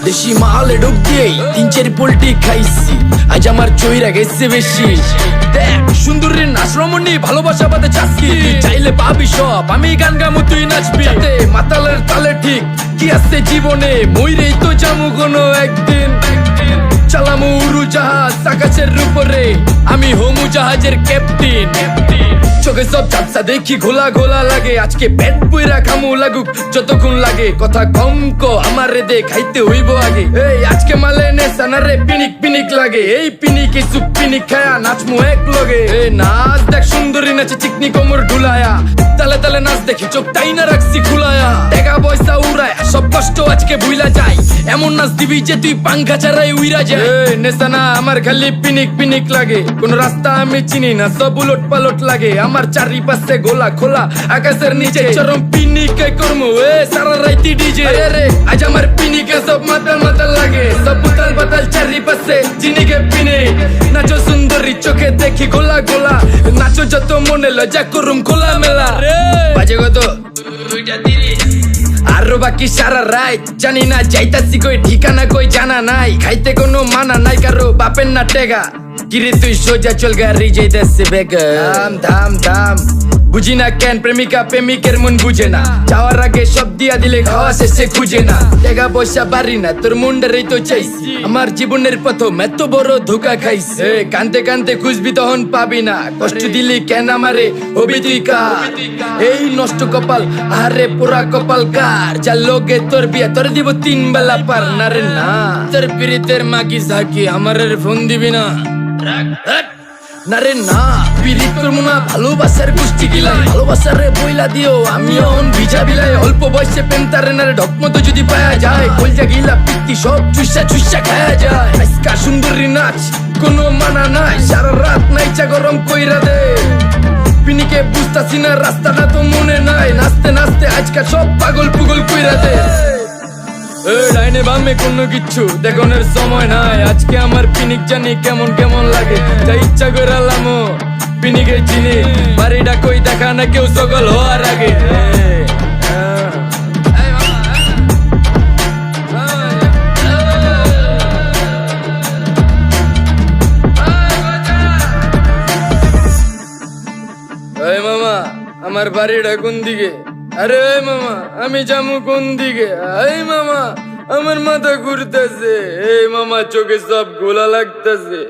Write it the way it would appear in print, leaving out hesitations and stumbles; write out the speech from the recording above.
দেশি মালে ঢুক দিয়েই 3-4 পোল্টি খাইছি, আজ আমার চইরা গেছে বেশি। দেখ সুন্দরীর নাচ রমণী, ভালোবাসা বাদে চাচ্ছি, চাইলে পাবি সব, আমি গান গামু তুই নাচবি। মাতালের তালে ঠিক কি আছে জীবনে, মইরেই তো জামু কোনো একদিন। চালামু উড়োজাহাজ আকাশের উপরে, আমি হোমু জাহাজের ক্যাপ্টেন। চোখে সব চাপসা দেখি ঘোলা ঘোলা লাগে, আজকে পেট পুইরা খামু লাগুক যতক্ষণ লাগে। কথা কম কো আমারে দে খাইতে হইব আগে, এই আজকে মালে নেশা না রে পিনিক পিনিক লাগে। এই পিনিকে সুপ পিনিক খায়া নাচমু এক লগে। এই নাচ দেখ সুন্দরী নাচে চিকনি কোমর ঢুলায়া, তালে তালে নাচ দেখি চোখ তাই না রাখছি খুলায়া। টাকা পয়সা উড়ায় সব কষ্ট আজকে ভুইলা যায়, এমন নাচ দিবি যে তুই পাঙ্খা ছাড়াই উইরা যায়। নেশা না আমার খালি পিনিক পিনিক লাগে, কোন রাস্তা আমি চিনি না, সব উলট পালট লাগে। আমার চারিপাশে গোলা খোলা আকাশের নিচে, চরম পিনিকে করমু সারা রাইতি ডিজে। রে আজ আমার পিনিকে সব মাতাল মাতাল লাগে, সব উতাল পাতাল চারিপাশে চিনিকে পিনে। নাচো সুন্দরী চোখে দেখি গোলা গোলা, নাচো যত মনে লজা করুম খোলা মেলা। বাজে কত 2:30, আরো বাকি সারা রাত জানি না যাইতাছি কই, ঠিকানা কই জানা নাই, খাইতে কোনো মানা নাই কারো বাপের না টেগা। কিরে তুই সোজা চল গাড়ি যাইতাছে বেগা, ধাম ধাম ধাম। বুঝি না কেন প্রেমিকা প্রেমিকের মন বুঝে না, যাওয়ার আগে সব দিয়া দিলে খাওয়া শেষে খুঁজে না। টাকা পয়সা বাড়ি না তোর মুন্ডারেই তো চাইছি, আমার জীবনের প্রথম এত বড় ধোকা খাইছে। কানতে কানতে খুঁজবি তখন পাবি না, কষ্ট দিলি কেন আমারে হবি তুই কার। এই নষ্ট কপাল আরে পুরা কপাল কার, যার লোকে তোর বিয়া তোর দিব 3 বেলা পার না রে না। তোর পিরিতের মাগি ঝাঁকি আমার ফোন দিবি না না রে না। পিরিত করবো না ভালোবাসার গোষ্ঠী গিলাই, ভালোবাসার রে বইলা দিও আমি অন ভিজা বিলাই। অল্প বয়সে পেন্টারে না রে ঢকমতো যদি পায়া যায়, কলজা গিলা পিত্তি সব চুষা চুষা খায়া যায়। আজকা সুন্দরী নাচ কোনো মানা নাই, সারা রাত নাইচা গরম কইরা দে। পিনিকে বুঝতাছি না রাস্তাটা তো মনে নাই, নাচতে নাচতে আজকা সব পাগল পুগল কইরা দে। ডাইনে বামে কোনো কিচ্ছু দেখনের সময় নাই, আজকে আমার পিনিক জানি কেমন কেমন লাগে, তাই ইচ্ছা করে লামো পিনিকে চিনি। বাড়িটা কই দেখা না কেউ সকল হওয়ার আগে। এই মামা আমার বাড়িটা কোন দিকে? আরে মামা আমি যামু কোন দিকে? এই মামা আমার মাথা ঘুরতেছে, এই মামা চোখে সব গোলা লাগতেছে।